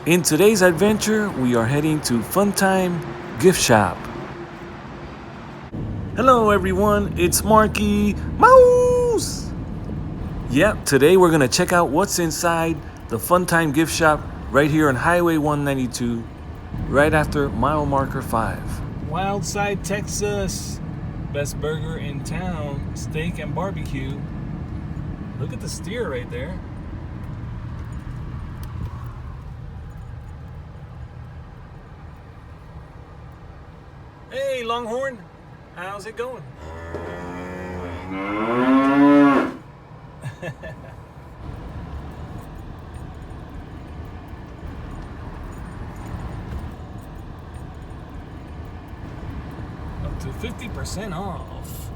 In today's adventure, we are heading to Funtime Gift Shop. Hello everyone, it's Marky Mouse! Yep, today we're gonna check out what's inside the Funtime Gift Shop right here on Highway 192, right after mile marker 5. Wildside, Texas. Best burger in town, steak and barbecue. Look at the steer right there. Hey, Longhorn, how's it going? Up to 50% off.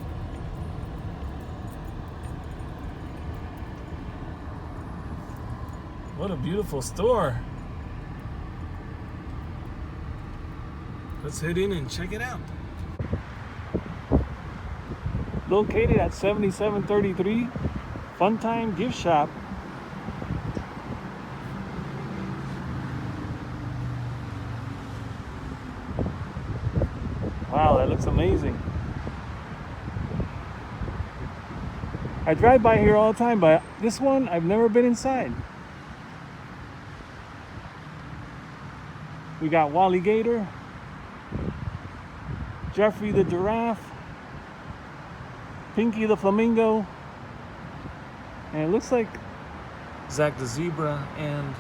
What a beautiful store. Let's head in and check it out. Located at 7733 Funtime Gift Shop. Wow, that looks amazing. I drive by here all the time, but this one, I've never been inside. We got Wally gator, Jeffrey the giraffe, Pinky the flamingo, and it looks like Zach the zebra and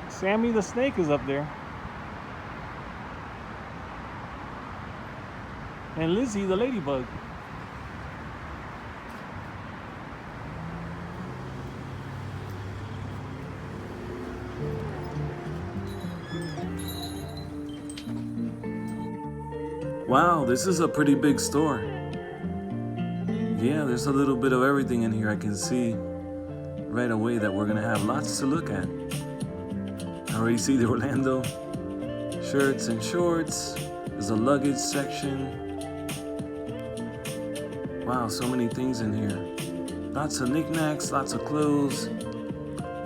Sammy the snake is up there. And Lizzie the ladybug. Wow, this is a pretty big store. Yeah, there's a little bit of everything in here. I can see right away that we're gonna have lots to look at. I already see the Orlando shirts and shorts. There's a luggage section. Wow, so many things in here. Lots of knickknacks, lots of clothes,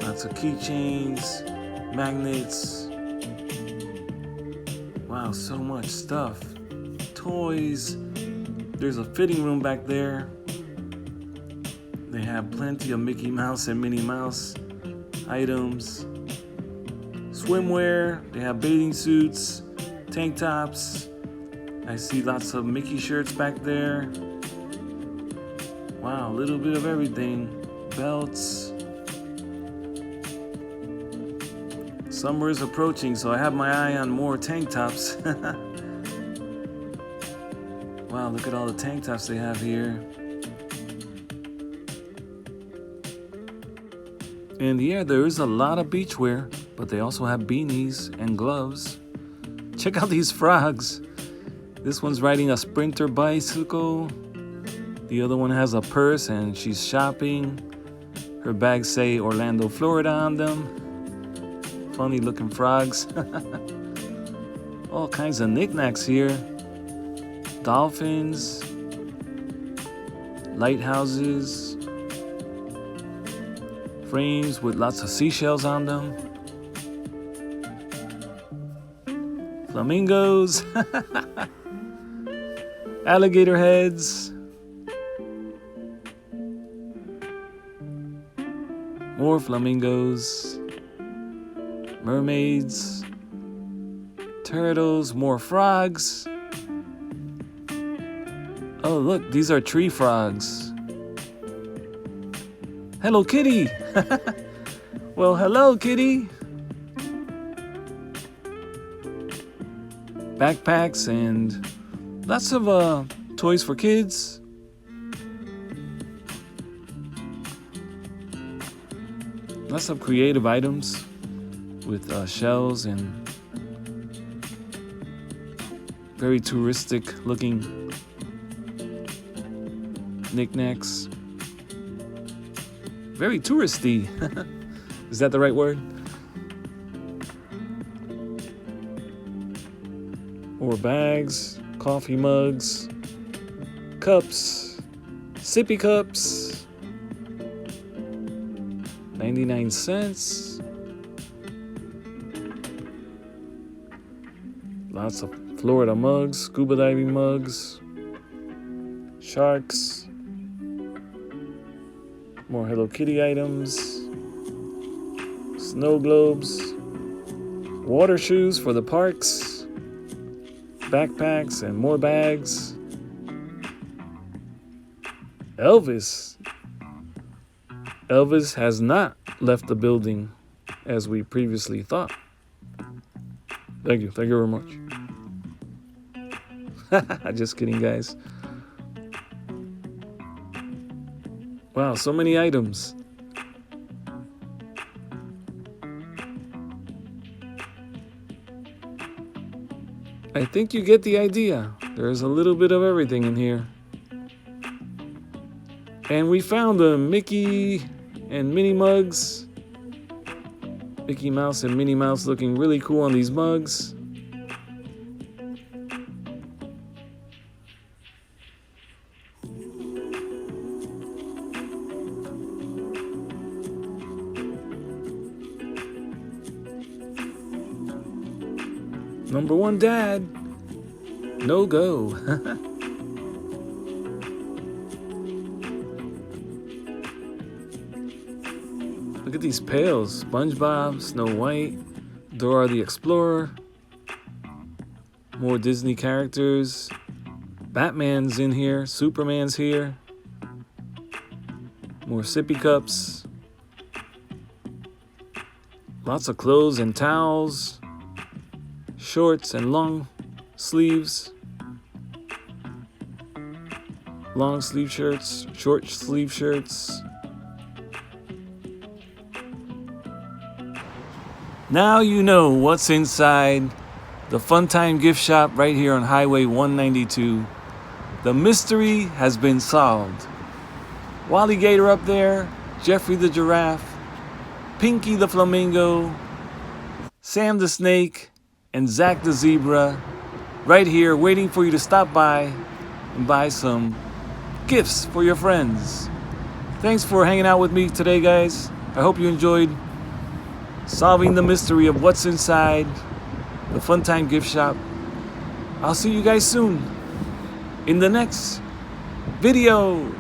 lots of keychains, magnets. Wow, so much stuff. Toys. There's a fitting room back there. They have plenty of Mickey Mouse and Minnie Mouse items. Swimwear. They have bathing suits, tank tops. I see lots of Mickey shirts back there. Wow, a little bit of everything. Belts. Summer is approaching, so I have my eye on more tank tops. Wow, look at all the tank tops they have here. And yeah, there is a lot of beachwear, but they also have beanies and gloves. Check out these frogs. This one's riding a Sprinter bicycle. The other one has a purse and she's shopping. Her bags say Orlando, Florida on them. Funny looking frogs. All kinds of knickknacks here. Dolphins, lighthouses, frames with lots of seashells on them, flamingos, alligator heads, more flamingos, mermaids, turtles, more frogs. Oh, look, these are tree frogs. Hello, kitty. Well, hello, kitty. Backpacks and lots of toys for kids. Lots of creative items with shells and very touristic looking knickknacks. Very touristy. Is that the right word? More bags, coffee mugs, cups, sippy cups, 99 cents. Lots of Florida mugs, scuba diving mugs, sharks, more Hello Kitty items, snow globes, water shoes for the parks, backpacks and more bags. Elvis has not left the building as we previously thought. Thank you very much. Just kidding, guys. Wow, so many items. I think you get the idea. There's a little bit of everything in here. And we found the Mickey and Minnie mugs. Mickey Mouse and Minnie Mouse looking really cool on these mugs. Number one dad, no go. Look at these pails. SpongeBob, Snow White, Dora the Explorer. More Disney characters. Batman's in here. Superman's here. More sippy cups. Lots of clothes and towels. Shorts and long sleeves. Long sleeve shirts. Short sleeve shirts. Now you know what's inside the Funtime gift shop right here on Highway 192. The mystery has been solved. Wally Gator up there, Jeffrey the Giraffe, Pinky the Flamingo, Sam the Snake, and Zach the Zebra right here waiting for you to stop by and buy some gifts for your friends. Thanks for hanging out with me today, guys. I hope you enjoyed solving the mystery of what's inside the Funtime gift shop. I'll see you guys soon in the next video.